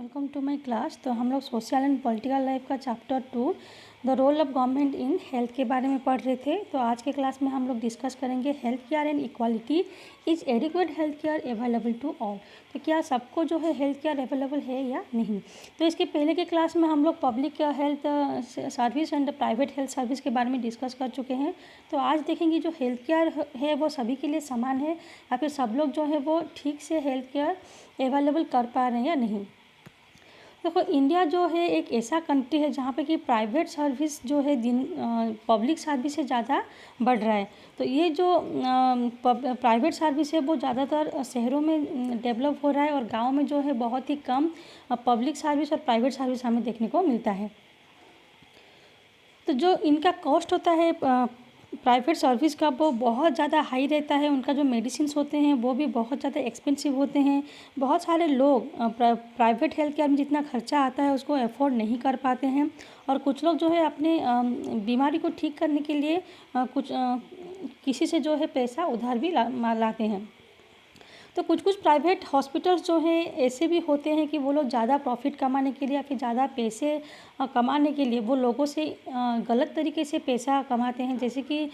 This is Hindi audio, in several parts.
Welcome to my class. तो हम लोग सोशल एंड पॉलिटिकल लाइफ का chapter 2 the role of government in health के बारे में पढ़ रहे थे। तो आज के क्लास में हम लोग डिस्कस करेंगे health care and equality. Is adequate health care available to all. तो क्या सबको जो है हेल्थ केयर अवेलेबल है या नहीं। तो इसके पहले के क्लास में हम लोग public health service and private health service के बारे में डिस्कस कर चुके हैं। तो आज देखेंगे जो हेल्थ केयर है वो सभी के लिए समान है या फिर सब लोग जो है वो ठीक से हेल्थ केयर अवेलेबल कर पा रहे हैं या नहीं। देखो, इंडिया जो है एक ऐसा कंट्री है जहाँ पे कि प्राइवेट सर्विस जो है पब्लिक सर्विस से ज़्यादा बढ़ रहा है। तो ये जो प्राइवेट सर्विस है वो ज़्यादातर शहरों में डेवलप हो रहा है और गांव में जो है बहुत ही कम पब्लिक सर्विस और प्राइवेट सर्विस हमें देखने को मिलता है। तो जो इनका कॉस्ट होता है प्राइवेट सर्विस का वो बहुत ज़्यादा हाई रहता है। उनका जो मेडिसिन्स होते हैं वो भी बहुत ज़्यादा एक्सपेंसिव होते हैं। बहुत सारे लोग प्राइवेट हेल्थ केयर में जितना खर्चा आता है उसको अफोर्ड नहीं कर पाते हैं और कुछ लोग जो है अपने बीमारी को ठीक करने के लिए किसी से जो है पैसा उधार भी लाते हैं। तो कुछ प्राइवेट हॉस्पिटल्स जो हैं ऐसे भी होते हैं कि वो लोग ज़्यादा प्रॉफिट कमाने के लिए या फिर ज़्यादा पैसे कमाने के लिए वो लोगों से गलत तरीके से पैसा कमाते हैं। जैसे कि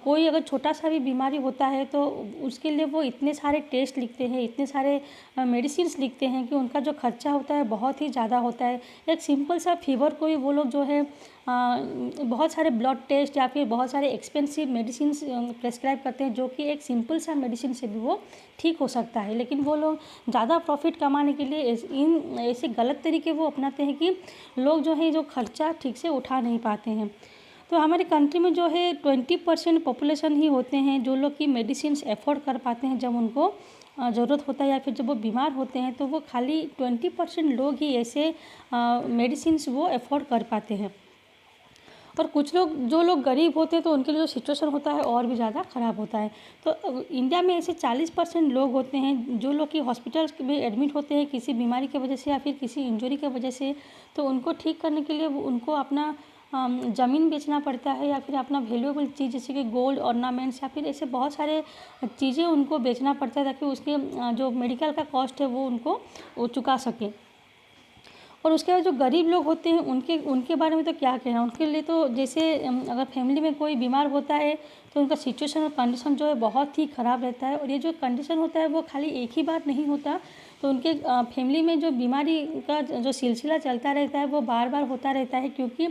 कोई अगर छोटा सा भी बीमारी होता है तो उसके लिए वो इतने सारे टेस्ट लिखते हैं, इतने सारे मेडिसिन्स लिखते हैं कि उनका जो खर्चा होता है बहुत ही ज़्यादा होता है। एक सिंपल सा फीवर को ही वो लोग जो है बहुत सारे ब्लड टेस्ट या फिर बहुत सारे एक्सपेंसिव मेडिसिन प्रेस्क्राइब करते हैं, जो कि एक सिंपल सा मेडिसिन से भी वो ठीक हो सकता है। लेकिन वो लोग ज़्यादा प्रॉफिट कमाने के लिए ऐसे गलत तरीके वो अपनाते हैं कि लोग जो है जो खर्चा ठीक से उठा नहीं पाते हैं। तो हमारे कंट्री में जो है 20% पॉपुलेशन ही होते हैं जो लोग की मेडिसिन अफोर्ड कर पाते हैं। जब उनको ज़रूरत होता है या फिर जब वो बीमार होते हैं तो वो खाली 20% लोग ही ऐसे मेडिसिन वो अफोर्ड कर पाते हैं। और कुछ लोग जो लोग गरीब होते हैं तो उनके लिए जो सिचुएशन होता है और भी ज़्यादा ख़राब होता है। तो इंडिया में ऐसे 40% लोग होते हैं जो लोग कि हॉस्पिटल्स में एडमिट होते हैं किसी बीमारी की वजह से या फिर किसी इंजरी की वजह से। तो उनको ठीक करने के लिए उनको अपना ज़मीन बेचना पड़ता है या फिर अपना वैल्यूएबल चीज़ जैसे कि गोल्ड ऑर्नामेंट्स या फिर ऐसे बहुत सारे चीज़ें उनको बेचना पड़ता है ताकि उसके जो मेडिकल का कॉस्ट है वो उनको चुका सकें। और उसके बाद जो गरीब लोग होते हैं उनके बारे में तो क्या कहना। उनके लिए तो जैसे अगर फैमिली में कोई बीमार होता है तो उनका सिचुएशन और कंडीशन जो है बहुत ही ख़राब रहता है। और ये जो कंडीशन होता है वो खाली एक ही बार नहीं होता। तो उनके फैमिली में जो बीमारी का जो सिलसिला चलता रहता है वो बार बार होता रहता है, क्योंकि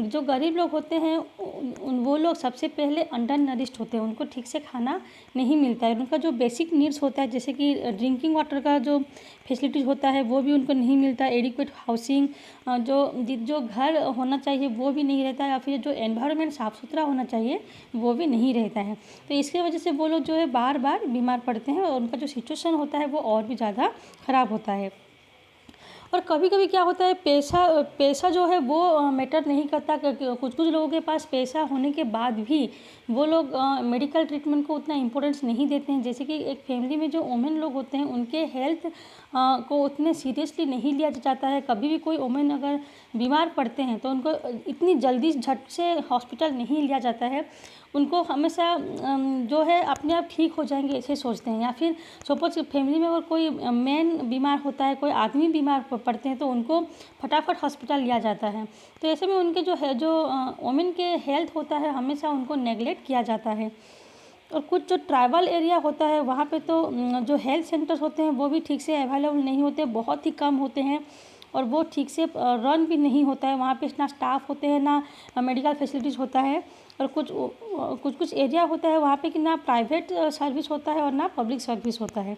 जो गरीब लोग होते हैं वो लोग सबसे पहले अंडर नरिश्ड होते हैं। उनको ठीक से खाना नहीं मिलता है। उनका जो बेसिक नीड्स होता है जैसे कि ड्रिंकिंग वाटर का जो फैसिलिटीज़ होता है वो भी उनको नहीं मिलता। एडिक्वेट हाउसिंग जो घर होना चाहिए वो भी नहीं रहता है या फिर जो एनवायरनमेंट साफ़ सुथरा होना चाहिए वो भी नहीं रहता है। तो इसकी वजह से वो लोग जो है बार बार बीमार पड़ते हैं और उनका जो सिचुएशन होता है वो और भी ज़्यादा ख़राब होता है। और कभी कभी क्या होता है पैसा जो है वो मैटर नहीं करता। कुछ लोगों के पास पैसा होने के बाद भी वो लोग मेडिकल ट्रीटमेंट को उतना इम्पोर्टेंस नहीं देते हैं। जैसे कि एक फैमिली में जो वुमेन लोग होते हैं उनके हेल्थ को उतने सीरियसली नहीं लिया जाता है। कभी भी कोई वुमेन अगर बीमार पड़ते हैं तो उनको इतनी जल्दी झट से हॉस्पिटल नहीं लिया जाता है। उनको हमेशा जो है अपने आप ठीक हो जाएंगे ऐसे सोचते हैं। या फिर सपोज फैमिली में अगर कोई मैन बीमार होता है, कोई आदमी बीमार पड़ते हैं तो उनको फटाफट हॉस्पिटल लिया जाता है। तो ऐसे में उनके जो वुमेन के हेल्थ होता है हमेशा उनको नेगलेक्ट किया जाता है। और कुछ जो ट्राइबल एरिया होता है वहाँ पे तो जो हेल्थ सेंटर्स होते हैं वो भी ठीक से अवेलेबल नहीं होते, बहुत ही कम होते हैं और वो ठीक से रन भी नहीं होता है। वहाँ पे ना स्टाफ होते हैं ना मेडिकल फैसिलिटीज़ होता है। और कुछ एरिया होता है वहाँ पे कि ना प्राइवेट सर्विस होता है और ना पब्लिक सर्विस होता है।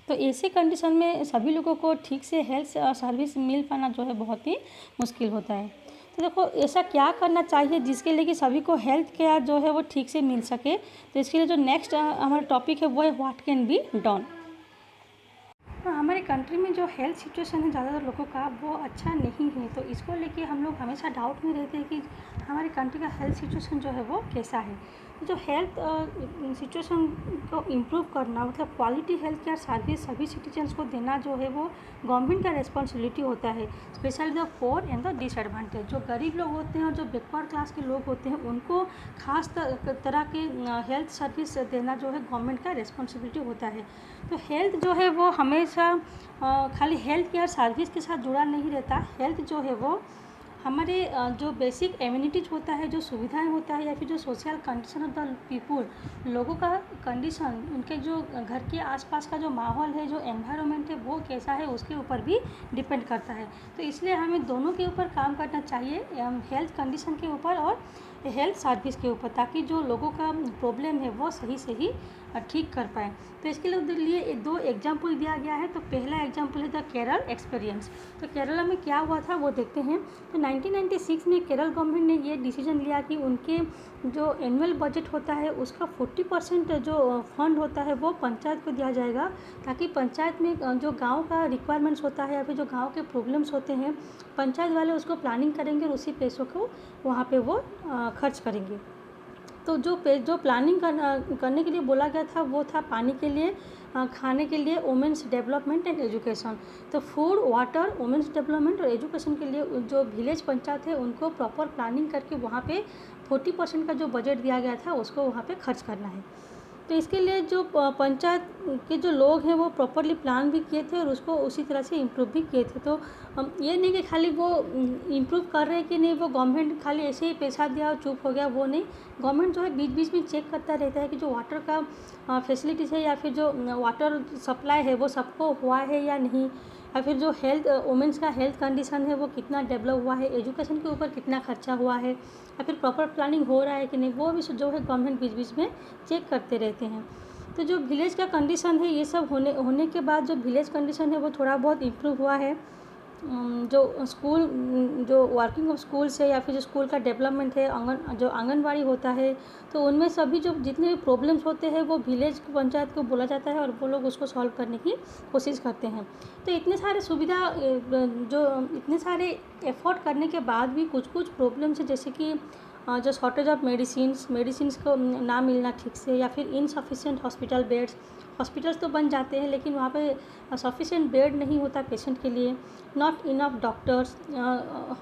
तो ऐसे कंडीशन में सभी लोगों को ठीक से हेल्थ सर्विस मिल पाना जो है बहुत ही मुश्किल होता है। तो देखो, ऐसा क्या करना चाहिए जिसके लिए कि सभी को हेल्थ केयर जो है वो ठीक से मिल सके। तो इसके लिए जो नेक्स्ट हमारा टॉपिक है वो है व्हाट कैन बी डन। हमारे कंट्री में जो हेल्थ सिचुएशन है ज़्यादातर लोगों का वो अच्छा नहीं है। तो इसको लेके हम लोग हमेशा डाउट में रहते हैं कि हमारी कंट्री का हेल्थ सिचुएशन जो है वो कैसा है। जो हेल्थ सिचुएशन को इम्प्रूव करना, मतलब क्वालिटी हेल्थ केयर सर्विस सभी सिटीजन्स को देना जो है वो गवर्नमेंट का रिस्पॉन्सिबिलिटी होता है, specially the poor and the disadvantage. जो गरीब लोग होते हैं और जो बैकवर्ड क्लास के लोग होते हैं उनको खास तरह के हेल्थ सर्विस देना जो है गवर्नमेंट का रिस्पॉन्सिबिलिटी होता है। तो हेल्थ जो है वो हमेशा खाली हेल्थ केयर सर्विस के साथ जुड़ा नहीं रहता। हेल्थ जो है वो हमारे जो बेसिक एम्यूनिटीज होता है, जो सुविधाएं होता है, या फिर जो social condition of the people, लोगों का कंडीशन, उनके जो घर के आसपास का जो माहौल है, जो एनवायरनमेंट है वो कैसा है, उसके ऊपर भी डिपेंड करता है। तो इसलिए हमें दोनों के ऊपर काम करना चाहिए, हेल्थ कंडीशन के ऊपर और हेल्थ सर्विस के ऊपर, ताकि जो लोगों का प्रॉब्लम है वो सही सही ठीक कर पाए। तो इसके लिए दो एग्जाम्पल दिया गया है। तो पहला एग्जाम्पल है द केरल एक्सपीरियंस। तो केरला में क्या हुआ था वो देखते हैं। तो 1996 में केरल गवर्नमेंट ने ये डिसीजन लिया कि उनके जो एनुअल बजट होता है उसका 40% जो फंड होता है वो पंचायत को दिया जाएगा, ताकि पंचायत में जो गांव का रिक्वायरमेंट्स होता है या फिर जो गांव के प्रॉब्लम्स होते हैं, पंचायत वाले उसको प्लानिंग करेंगे और उसी पैसों को वहाँ पे वो खर्च करेंगे। तो जो प्लानिंग करने के लिए बोला गया था वो था पानी के लिए, खाने के लिए, वुमेंस डेवलपमेंट एंड एजुकेशन। तो फूड, वाटर, वुमेंस डेवलपमेंट और एजुकेशन के लिए जो विलेज पंचायत है उनको प्रॉपर प्लानिंग करके वहाँ पे 40% का जो बजट दिया गया था उसको वहाँ पे खर्च करना है। तो इसके लिए जो पंचायत के जो लोग हैं वो प्रॉपरली प्लान भी किए थे और उसको उसी तरह से इम्प्रूव भी किए थे। तो ये नहीं कि खाली वो इम्प्रूव कर रहे हैं कि नहीं, वो गवर्नमेंट खाली ऐसे ही पैसा दिया और चुप हो गया, वो नहीं। गवर्नमेंट जो है बीच बीच में चेक करता रहता है कि जो वाटर का फैसिलिटीज़ है या फिर जो वाटर सप्लाई है वो सबको हुआ है या नहीं, या फिर जो हेल्थ वुमेंस का हेल्थ कंडीशन है वो कितना डेवलप हुआ है, एजुकेशन के ऊपर कितना खर्चा हुआ है, या फिर प्रॉपर प्लानिंग हो रहा है कि नहीं, वो भी जो है गवर्नमेंट बीच बीच में चेक करते रहते हैं। तो जो विलेज का कंडीशन है ये सब होने के बाद जो विलेज कंडीशन है वो थोड़ा बहुत इम्प्रूव हुआ है। जो स्कूल, जो वर्किंग ऑफ स्कूल्स है या फिर जो स्कूल का डेवलपमेंट है, जो आंगनबाड़ी होता है, तो उनमें सभी जो जितने भी प्रॉब्लम्स होते हैं वो विलेज पंचायत को बोला जाता है और वो लोग उसको सॉल्व करने की कोशिश करते हैं। तो इतने सारे सुविधा, जो इतने सारे एफर्ट करने के बाद भी कुछ कुछ प्रॉब्लम्स है, जैसे कि जो शॉर्टेज ऑफ मेडिसिन्स को ना मिलना ठीक से, या फिर इनसफिशिएंट हॉस्पिटल बेड्स। हॉस्पिटल्स तो बन जाते हैं लेकिन वहाँ पे सफिशिएंट बेड नहीं होता पेशेंट के लिए। नॉट इनफ डॉक्टर्स,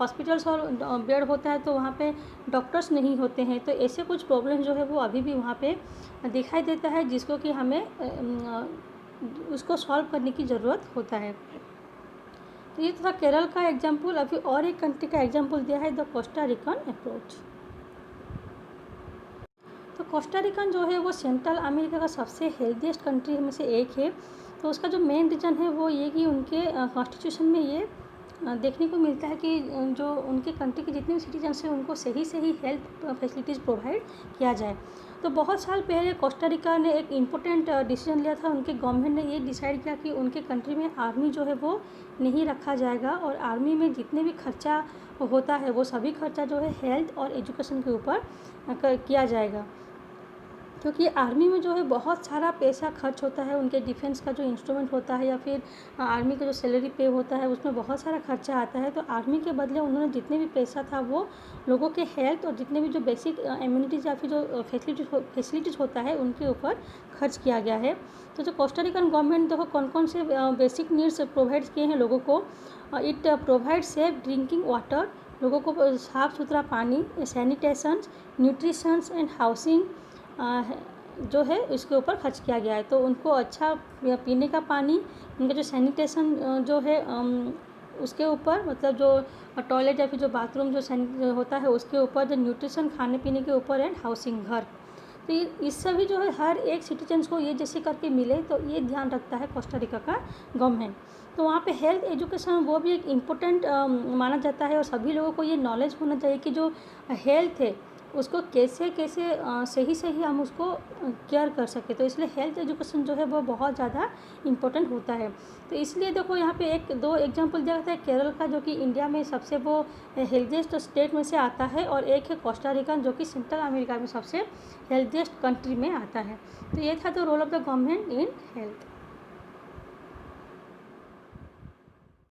हॉस्पिटल्स और बेड होता है तो वहाँ पे डॉक्टर्स नहीं होते हैं। तो ऐसे कुछ प्रॉब्लम जो है वो अभी भी वहाँ पे दिखाई देता है, जिसको कि हमें उसको सॉल्व करने की ज़रूरत होता है। तो ये था केरल का एग्जाम्पल। अभी और एक कंट्री का एग्जाम्पल दिया है, द कोस्टा रिकन अप्रोच। तो कोस्टा रिकन जो है वो सेंट्रल अमेरिका का सबसे हेल्दीएस्ट कंट्री में से एक है। तो उसका जो मेन रीज़न है वो ये कि उनके कॉन्स्टिट्यूशन में ये देखने को मिलता है कि जो उनके कंट्री के जितने भी सिटीजन्स हैं उनको सही सही हेल्थ फैसिलिटीज़ प्रोवाइड किया जाए। तो बहुत साल पहले कोस्टा रिका ने एक इम्पोर्टेंट डिसीजन लिया था। उनके गवर्नमेंट ने ये डिसाइड किया कि उनके कंट्री में आर्मी जो है वो नहीं रखा जाएगा, और आर्मी में जितने भी खर्चा होता है वो सभी खर्चा जो है हेल्थ और एजुकेशन के ऊपर किया जाएगा, क्योंकि आर्मी में जो है बहुत सारा पैसा खर्च होता है। उनके डिफेंस का जो इंस्ट्रूमेंट होता है या फिर आर्मी का जो सैलरी पे होता है उसमें बहुत सारा खर्चा आता है। तो आर्मी के बदले उन्होंने जितने भी पैसा था वो लोगों के हेल्थ और जितने भी जो बेसिक एम्यूनिटीज़ या फिर जो फैसिलिटीज़ होता है उनके ऊपर खर्च किया गया है। तो जो कोस्टा रिकन गवर्नमेंट देखो कौन कौन से बेसिक नीड्स प्रोवाइड किए हैं लोगों को। It provide safe drinking water, लोगों को साफ़ सुथरा पानी, सैनिटेशन, न्यूट्रिशंस एंड हाउसिंग जो है इसके ऊपर खर्च किया गया है। तो उनको अच्छा पीने का पानी, उनका जो सैनिटेशन जो है उसके ऊपर, मतलब जो टॉयलेट या फिर जो बाथरूम जो होता है उसके ऊपर, जो न्यूट्रिशन खाने पीने के ऊपर, एंड हाउसिंग घर। तो इस सभी जो है हर एक सिटीजन्स को ये जैसे करके मिले, तो ये ध्यान रखता है कोस्टा रिका का गवर्नमेंट। तो वहाँ पे हेल्थ एजुकेशन वो भी एक इम्पोर्टेंट माना जाता है, और सभी लोगों को ये नॉलेज होना चाहिए कि जो हेल्थ है उसको कैसे कैसे सही हम उसको केयर कर सके। तो इसलिए हेल्थ एजुकेशन जो है वो बहुत ज़्यादा इम्पोर्टेंट होता है। तो इसलिए देखो यहाँ पे एक दो एग्जांपल दिया जाता है, केरल का जो कि इंडिया में सबसे वो हेल्दीएस्ट स्टेट में से आता है, और एक है कोस्टा रिकन जो कि सेंट्रल अमेरिका में सबसे हेल्दीएस्ट कंट्री में आता है। तो ये था the role of the government in health.